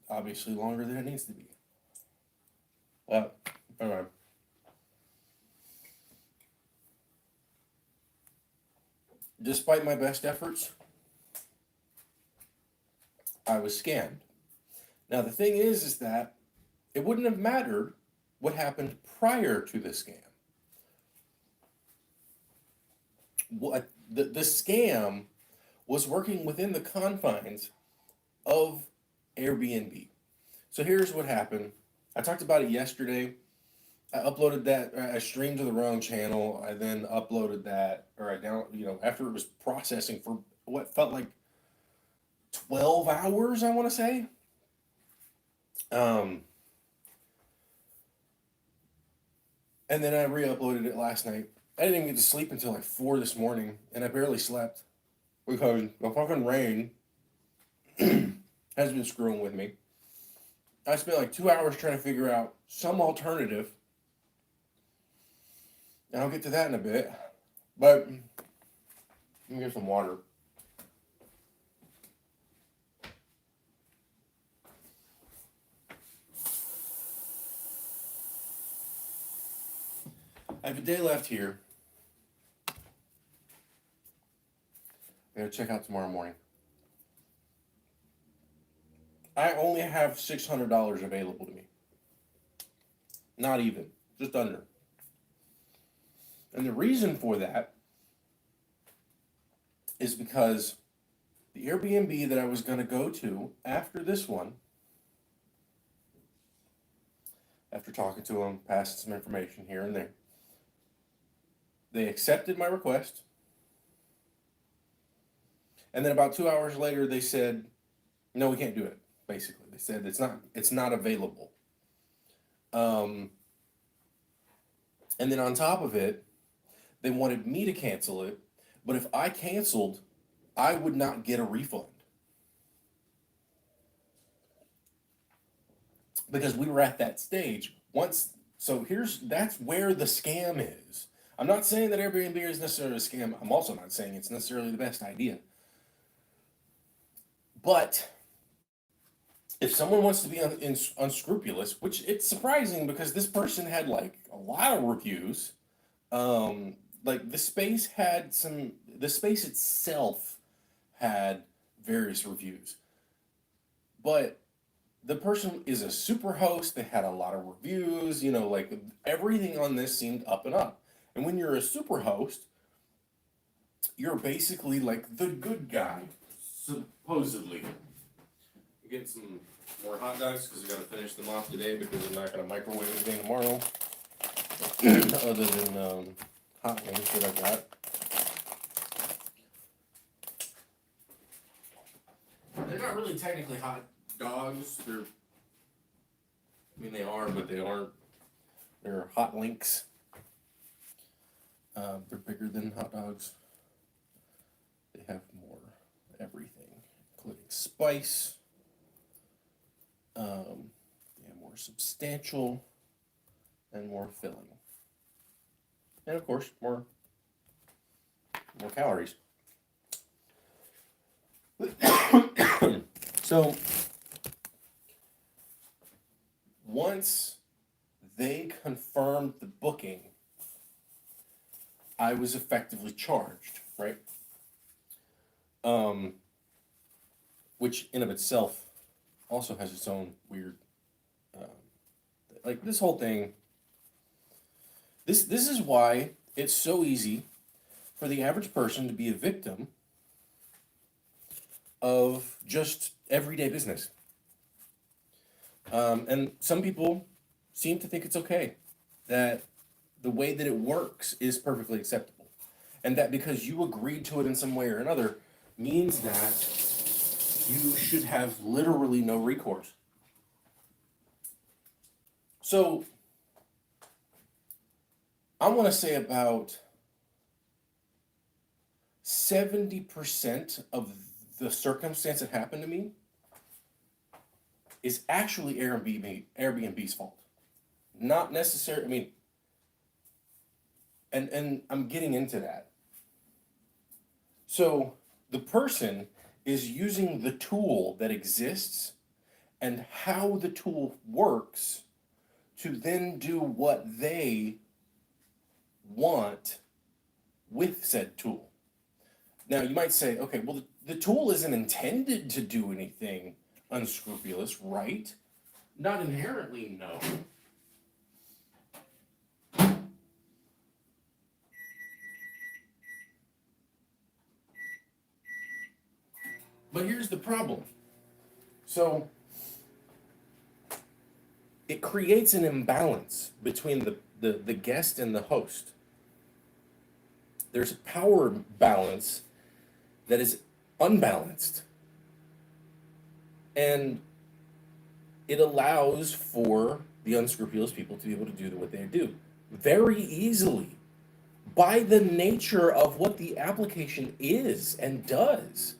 obviously longer than it needs to be. But anyway, despite my best efforts, I was scammed. Now the thing is that it wouldn't have mattered what happened prior to the scam. What the scam was working within the confines of Airbnb. So here's what happened. I talked about it yesterday. I uploaded that. I streamed to the wrong channel. I then uploaded that, or I down. After it was processing for what felt like 12 hours. I want to say. Um, and then I re-uploaded it last night. I didn't even get to sleep until like 4 this morning, and I barely slept because the fucking rain has been screwing with me. I spent like 2 hours trying to figure out some alternative, and I'll get to that in a bit. But let me get some water. I have a day left here. I gotta check out tomorrow morning. I only have $600 available to me. Not even, just under. And the reason for that is because the Airbnb that I was going to go to after this one, after talking to them, passing some information here and there, they accepted my request. And then about 2 hours later, they said, "No, we can't do it." Basically, they said it's not available. Um, and then on top of it, they wanted me to cancel it, but if I canceled, I would not get a refund because we were at that stage once. So that's where the scam is. I'm not saying that Airbnb is necessarily a scam. I'm also not saying it's necessarily the best idea. But if someone wants to be unscrupulous, which it's surprising because this person had like a lot of reviews. Like the space itself had various reviews, but the person is a super host. They had a lot of reviews. Like everything on this seemed up and up. And when you're a super host, you're basically like the good guy, supposedly. Get some more hot dogs because I got to finish them off today because I'm not going to microwave anything tomorrow, other than hot wings that I got. They're not really technically hot dogs. They are, but they aren't. They're hot links. They're bigger than hot dogs. They have more everything, including spice. They are more substantial and more filling, and of course more calories. So once they confirmed the booking, I was effectively charged, right? Which in of itself also has its own weird, uh, like this whole thing. This is why it's so easy for the average person to be a victim of just everyday business. And some people seem to think it's okay that the way that it works is perfectly acceptable, and that because you agreed to it in some way or another means that you should have literally no recourse. So I want to say about 70% of the circumstance that happened to me is actually Airbnb's fault. Not necessarily, I mean, and I'm getting into that. So the person is using the tool that exists and how the tool works to then do what they want with said tool. Now, you might say, okay, well, the tool isn't intended to do anything unscrupulous, right? Not inherently, no. But here's the problem. So, it creates an imbalance between the guest and the host. There's a power balance that is unbalanced. And it allows for the unscrupulous people to be able to do what they do very easily by the nature of what the application is and does.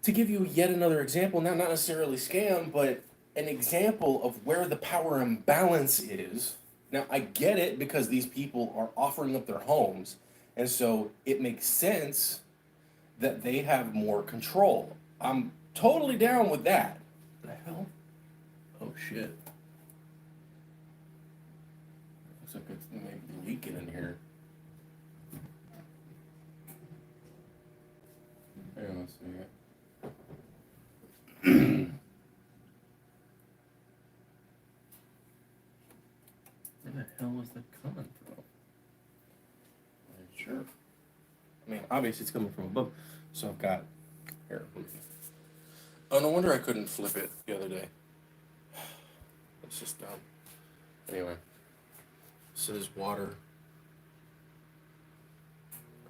To give you yet another example, now not necessarily scam, but an example of where the power imbalance is. Now, I get it because these people are offering up their homes, and so it makes sense that they have more control. I'm totally down with that. The hell? Oh shit. Looks like it's maybe leaking in here. Hang on a second. Where the hell is that coming from? Sure. I mean, obviously it's coming from above. So I've got here. Oh, no wonder I couldn't flip it the other day. It's just dumb. Anyway, this is water.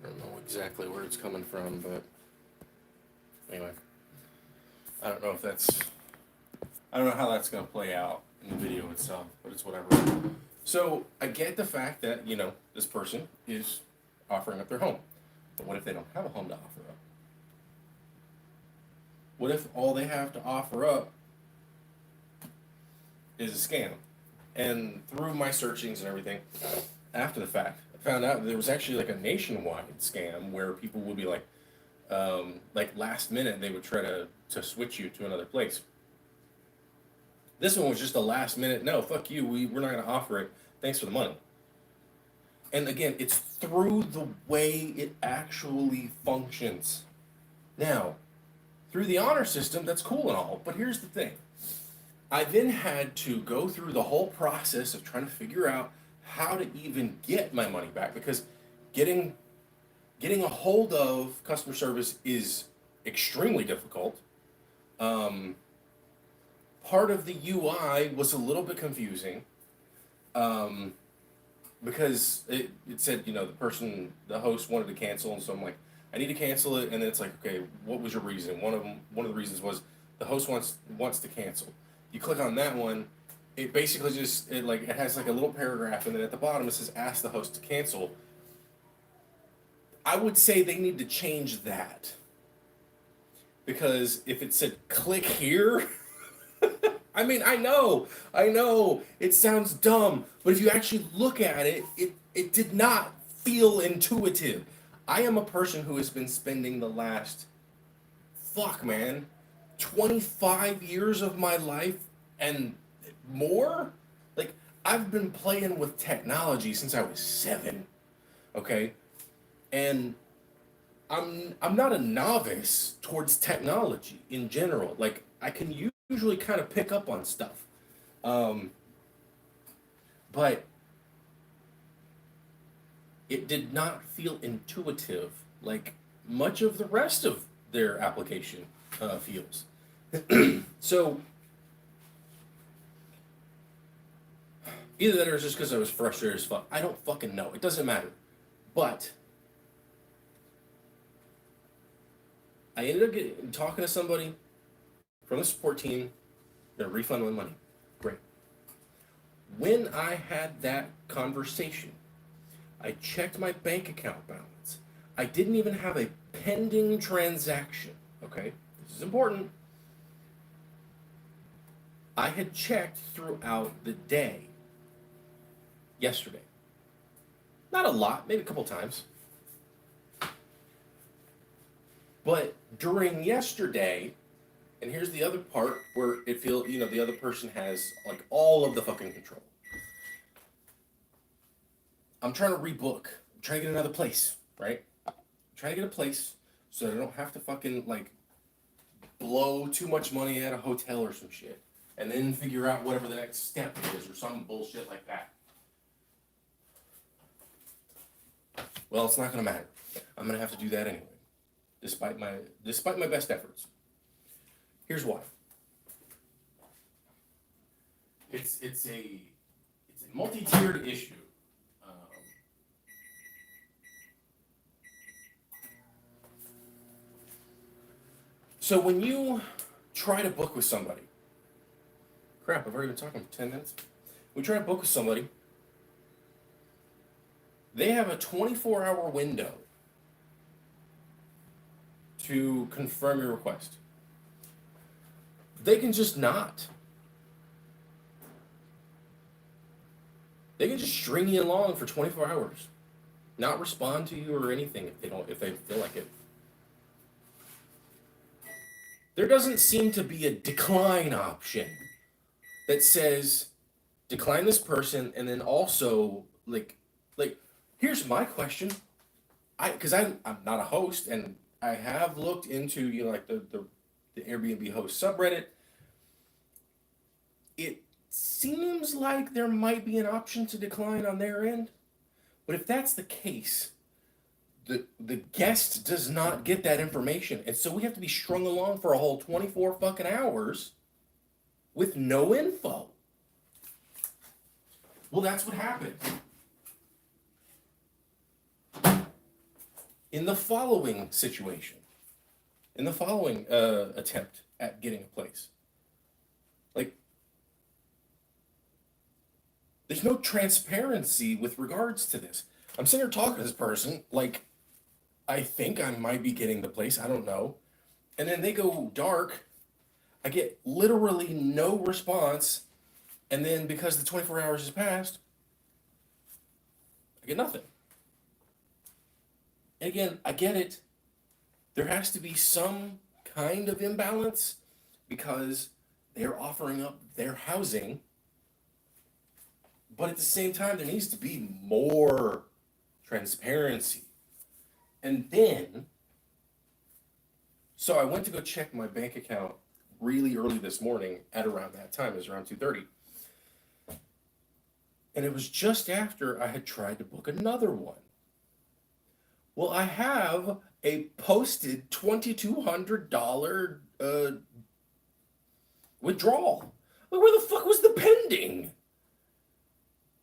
I don't know exactly where it's coming from, but anyway, I don't know if that's. I don't know how that's gonna play out in the video itself, but it's whatever. So I get the fact that this person is offering up their home, but what if they don't have a home to offer up? What if all they have to offer up is a scam? And through my searchings and everything, after the fact, I found out there was actually like a nationwide scam where people would be like last minute they would try to switch you to another place. This one was just a last minute, no, fuck you, we're not going to offer it. Thanks for the money. And again, it's through the way it actually functions. Now, through the honor system, that's cool and all, but here's the thing. I then had to go through the whole process of trying to figure out how to even get my money back, because getting a hold of customer service is extremely difficult. Part of the UI was a little bit confusing, because it said, the host wanted to cancel, and so I'm like, I need to cancel it, and then it's like, okay, what was your reason? One of the reasons was the host wants to cancel. You click on that one, it basically just it has like a little paragraph, and then at the bottom it says ask the host to cancel. I would say they need to change that, because if it said click here, I mean, I know, it sounds dumb, but if you actually look at it, it did not feel intuitive. I am a person who has been spending the last, 25 years of my life and more? Like, I've been playing with technology since I was 7, okay? And I'm not a novice towards technology in general. Like, I can usually kind of pick up on stuff. But it did not feel intuitive like much of the rest of their application feels. So either that or it's just because I was frustrated as fuck. I don't fucking know. It doesn't matter. But I ended up talking to somebody from the support team. They're gonna refund my money. Great. When I had that conversation, I checked my bank account balance. I didn't even have a pending transaction. Okay? This is important. I had checked throughout the day yesterday. Not a lot, maybe a couple times. But during yesterday, And here's the other part where it feels, the other person has like all of the fucking control. I'm trying to rebook. I'm trying to get another place, right? I'm trying to get a place so that I don't have to fucking like blow too much money at a hotel or some shit. And then figure out whatever the next step is or some bullshit like that. Well, it's not gonna matter. I'm gonna have to do that anyway, despite my best efforts. Here's why. It's a multi-tiered issue. Um, so when you try to book with somebody, crap, I've already been talking for 10 minutes. We try to book with somebody. They have a 24-hour window to confirm your request. They can just not. They can just string you along for 24 hours, not respond to you or anything if they feel like it. There doesn't seem to be a decline option that says decline this person and then also like here's my question. I'm not a host and I have looked into like the Airbnb host subreddit. It seems like there might be an option to decline on their end, but if that's the case, the guest does not get that information, and so we have to be strung along for a whole 24 fucking hours with no info. Well, that's what happened in the following situation, in the following attempt at getting a place. Like, there's no transparency with regards to this. I'm sitting here talking to this person, like, I think I might be getting the place, I don't know. And then they go dark. I get literally no response. And then because the 24 hours has passed, I get nothing. And again, I get it. There has to be some kind of imbalance because they're offering up their housing. But at the same time, there needs to be more transparency. And then, so I went to go check my bank account really early this morning at around that time. It was around 2:30. And it was just after I had tried to book another one. Well, I have a posted $2,200 withdrawal. Like, where the fuck was the pending?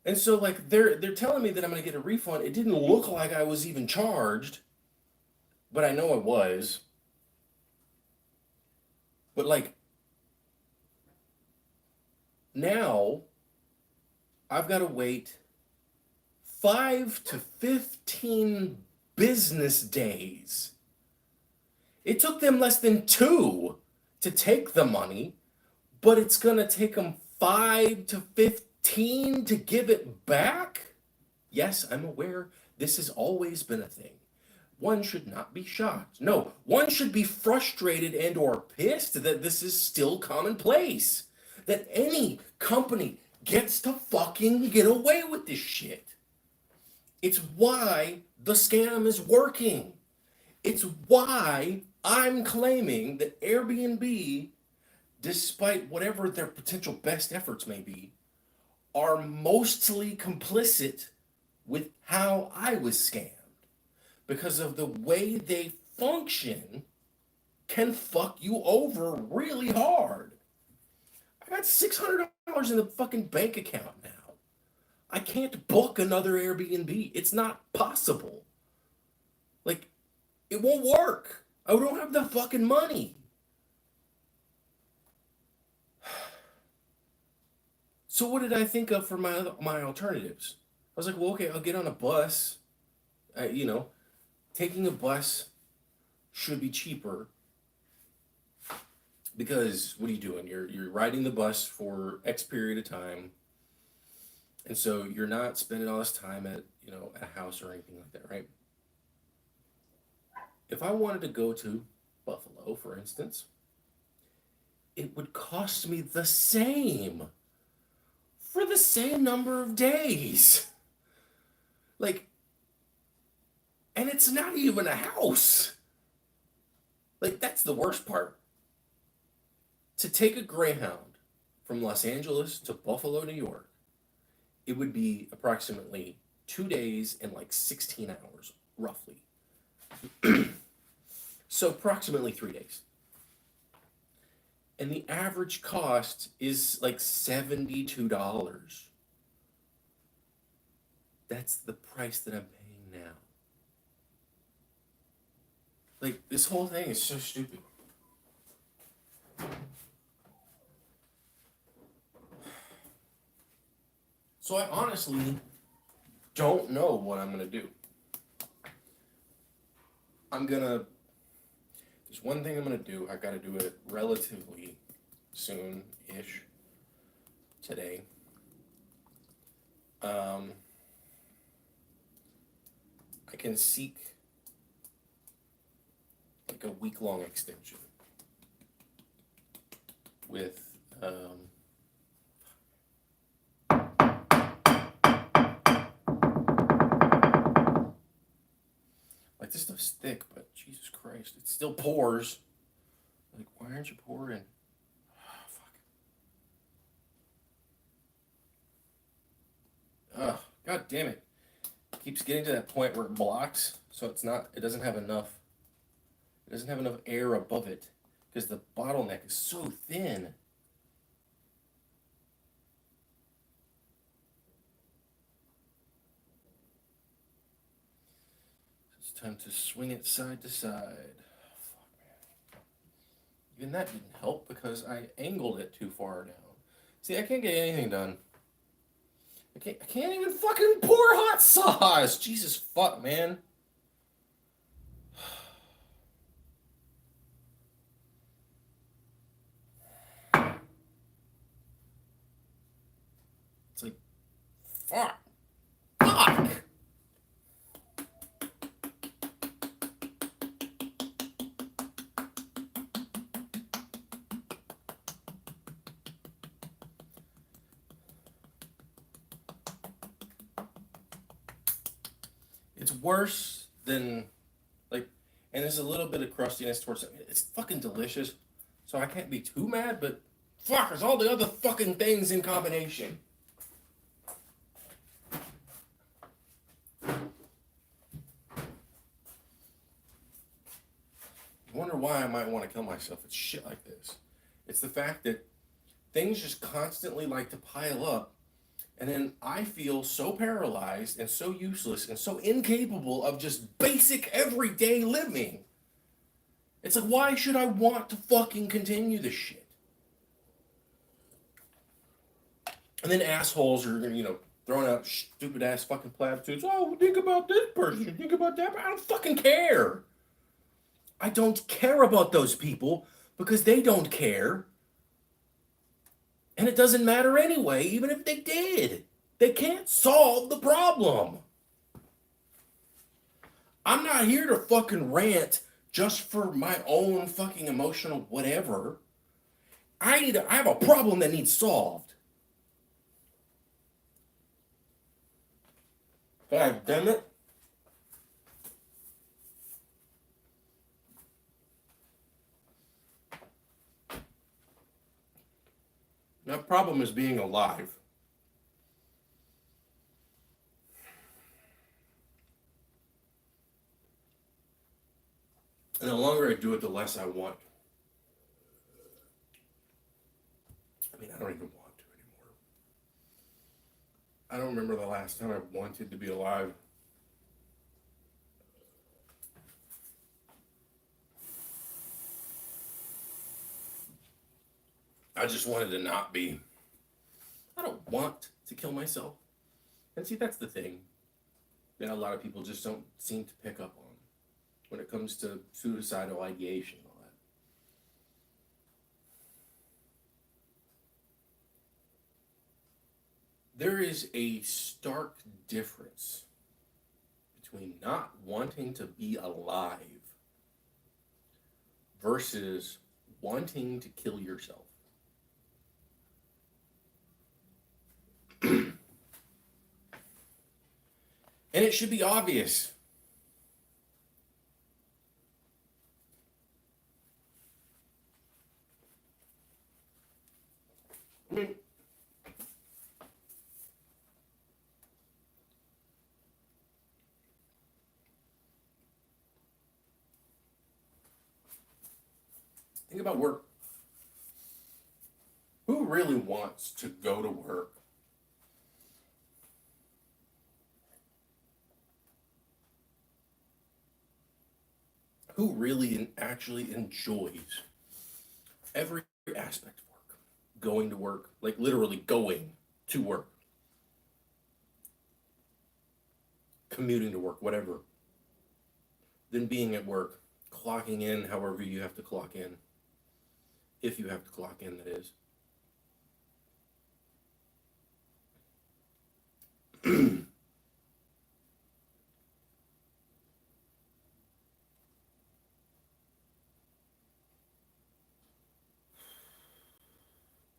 And so like they're telling me that I'm gonna get a refund. It didn't look like I was even charged, but I know I was. But like now I've got to wait 5 to 15 business days. It took them less than two to take the money, but it's gonna take them 5 to 15 to give it back? Yes, I'm aware this has always been a thing. One should not be shocked. No, one should be frustrated and or pissed that this is still commonplace. That any company gets to fucking get away with this shit. It's why the scam is working. It's why I'm claiming that Airbnb, despite whatever their potential best efforts may be, are mostly complicit with how I was scammed. Because of the way they function can fuck you over really hard. I got $600 in the fucking bank account now. I can't book another Airbnb. It's not possible. Like, it won't work. I don't have the fucking money. So what did I think of for my alternatives? I was like, well, okay, I'll get on a bus. You know, taking a bus should be cheaper because what are you doing? You're riding the bus for X period of time, and so you're not spending all this time at at a house or anything like that, right? If I wanted to go to Buffalo, for instance, it would cost me the same for the same number of days. Like, and it's not even a house. Like, that's the worst part. To take a Greyhound from Los Angeles to Buffalo, New York, it would be approximately 2 days and like 16 hours, roughly. So, approximately 3 days. And the average cost is like $72. That's the price that I'm paying now. Like, this whole thing is so stupid. So I honestly don't know what I'm gonna do. There's one thing I'm gonna do. I gotta do it relatively soon-ish today. I can seek like a week-long extension with like, this stuff's thick, but Jesus Christ, it still pours. Like, why aren't you pouring? Oh, fuck. Ugh, God damn it. It keeps getting to that point where it blocks, so it doesn't have enough air above it because the bottleneck is so thin. It's time to swing it side to side. Fuck, man. Even that didn't help because I angled it too far down. See, I can't get anything done. I can't even fucking pour hot sauce. Jesus fuck, man. It's like, fuck. Fuck. It's worse than, like, and there's a little bit of crustiness towards it. It's fucking delicious, so I can't be too mad, but fuck, there's all the other fucking things in combination. I wonder why I might want to kill myself. It's shit like this. It's the fact that things just constantly like to pile up, and then I feel so paralyzed and so useless and so incapable of just basic everyday living. It's like, why should I want to fucking continue this shit? And then assholes are, throwing out stupid ass fucking platitudes. Oh, think about this person, think about that. I don't fucking care. I don't care about those people because they don't care. And it doesn't matter anyway, even if they did. They can't solve the problem. I'm not here to fucking rant just for my own fucking emotional whatever. I have a problem that needs solved. God damn it. That problem is being alive. And the longer I do it, the less I want. I mean, I don't even want to anymore. I don't remember the last time I wanted to be alive. I just wanted to not be. I don't want to kill myself. And see, that's the thing that a lot of people just don't seem to pick up on when it comes to suicidal ideation and all that. There is a stark difference between not wanting to be alive versus wanting to kill yourself. And it should be obvious. I mean, think about work. Who really wants to go to work? Who really actually enjoys every aspect of work? Going to work, like literally going to work, commuting to work, whatever. Then being at work, clocking in however you have to clock in, if you have to clock in, that is.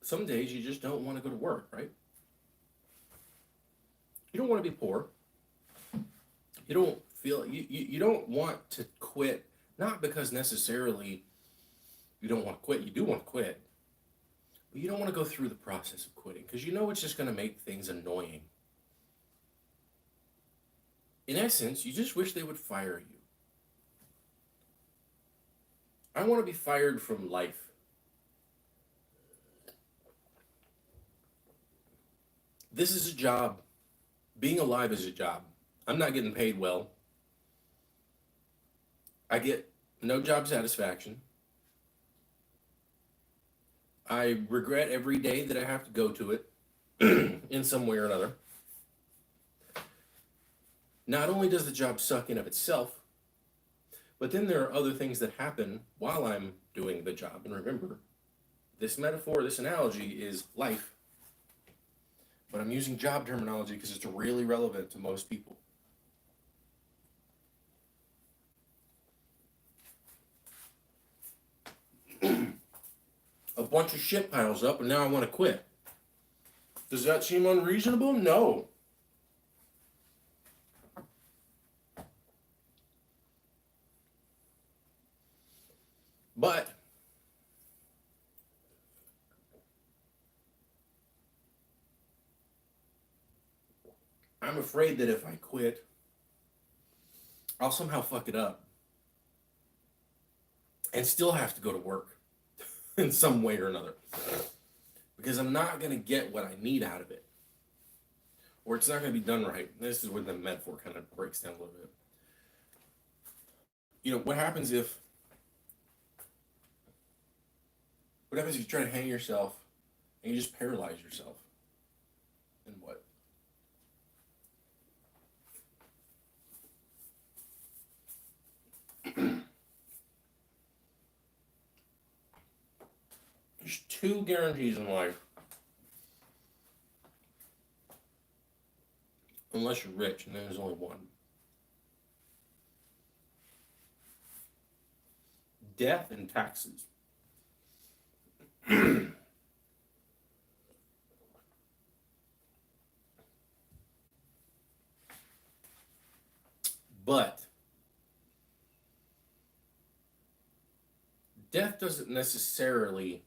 Some days you just don't want to go to work, right? You don't want to be poor. You don't feel you don't want to quit, not because necessarily you don't want to quit. You do want to quit, but you don't want to go through the process of quitting because you know it's just going to make things annoying. In essence, you just wish they would fire you. I want to be fired from life. This is a job. Being alive is a job. I'm not getting paid well. I get no job satisfaction. I regret every day that I have to go to it in some way or another. Not only does the job suck in of itself, but then there are other things that happen while I'm doing the job. And remember, this metaphor, this analogy is life. But I'm using job terminology because it's really relevant to most people. A bunch of shit piles up and now I want to quit. Does that seem unreasonable? No. But I'm afraid that if I quit, I'll somehow fuck it up and still have to go to work in some way or another because I'm not going to get what I need out of it, or it's not going to be done right. This is where the metaphor kind of breaks down a little bit. You know, what happens if you try to hang yourself and you just paralyze yourself? Then what? There's two guarantees in life. Unless you're rich, and then there's only one. Death and taxes. But death doesn't necessarily,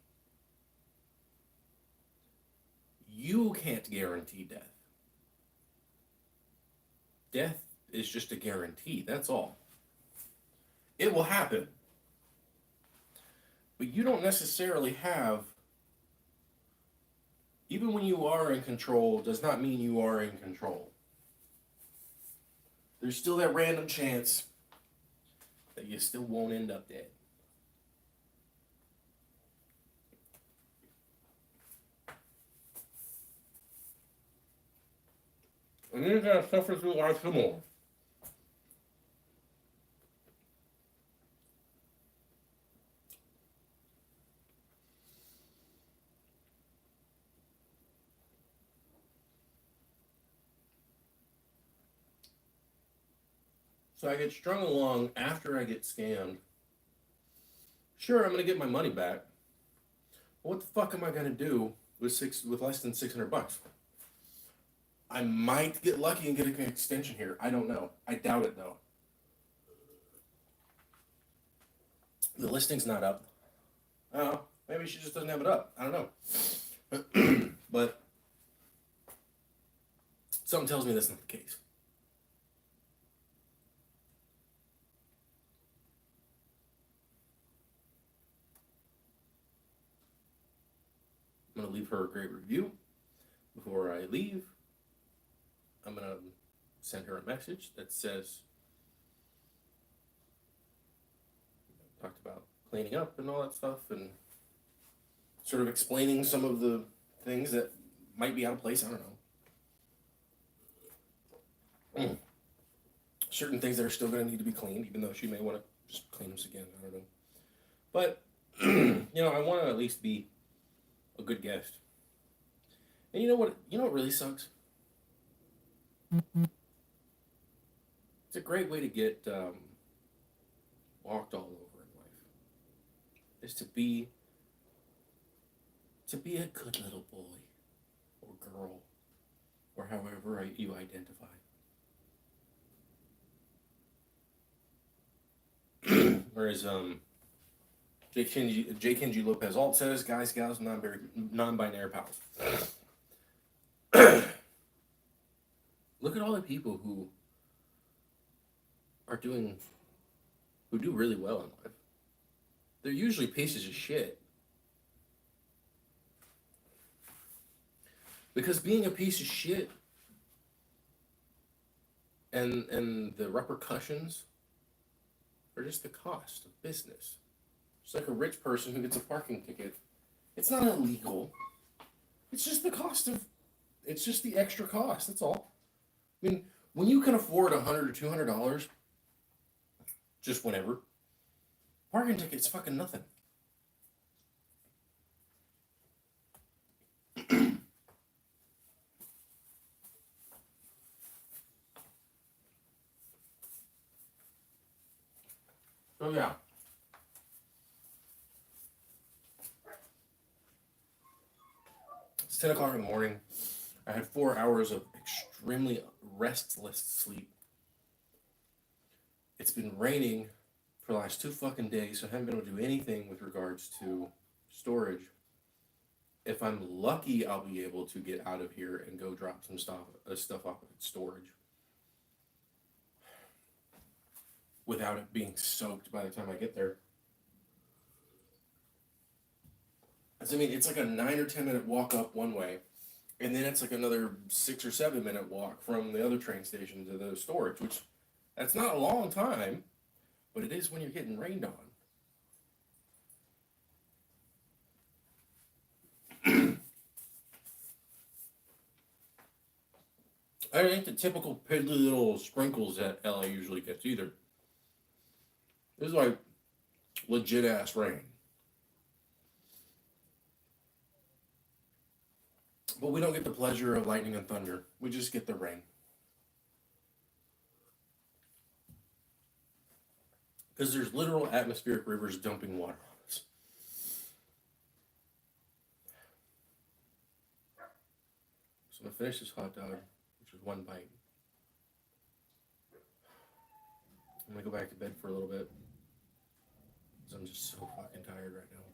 you can't guarantee death. Death is just a guarantee, that's all. It will happen. But you don't necessarily have, even when you are in control, does not mean you are in control. There's still that random chance that you still won't end up dead. And you're gonna suffer through life some more. So I get strung along after I get scammed. Sure, I'm gonna get my money back. What the fuck am I gonna do with less than $600? I might get lucky and get an extension here. I don't know. I doubt it though. The listing's not up. Oh, maybe she just doesn't have it up. I don't know. But something tells me that's not the case. I'm going to leave her a great review before I leave. I'm going to send her a message that says, talked about cleaning up and all that stuff, and sort of explaining some of the things that might be out of place. I don't know. Certain things that are still going to need to be cleaned, even though she may want to just clean them again. I don't know. But, I want to at least be a good guest. And you know what really sucks? It's a great way to get walked all over in life. Is to be a good little boy or girl or however you identify. Whereas J. Kenji Lopez Alt says, guys, gals, non-binary pals. Look at all the people who do really well in life. They're usually pieces of shit. Because being a piece of shit and the repercussions are just the cost of business. It's like a rich person who gets a parking ticket. It's not illegal. It's just the extra cost. That's all. I mean, when you can afford $100 or $200, just whenever, parking ticket's fucking nothing. So yeah. It's 10 o'clock in the morning. I had 4 hours of extremely restless sleep. It's been raining for the last 2 fucking days, so I haven't been able to do anything with regards to storage. If I'm lucky, I'll be able to get out of here and go drop some stuff off at storage without it being soaked by the time I get there. I mean, it's like a 9 or 10 minute walk up one way, and then it's like another 6 or 7 minute walk from the other train station to the storage, which that's not a long time, but it is when you're getting rained on. I ain't the typical piddly little sprinkles that LA usually gets either. This is like legit ass rain. But we don't get the pleasure of lightning and thunder. We just get the rain. Because there's literal atmospheric rivers dumping water on us. So I'm going to finish this hot dog, which is one bite. I'm going to go back to bed for a little bit. Because I'm just so fucking tired right now.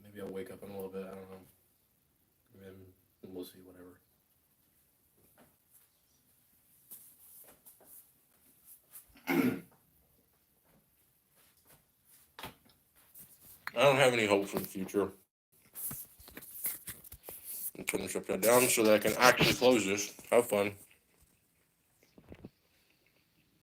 Maybe I'll wake up in a little bit, I don't know. And then we'll see, whatever. I don't have any hope for the future. I'm turning this upside down so that I can actually close this. Have fun.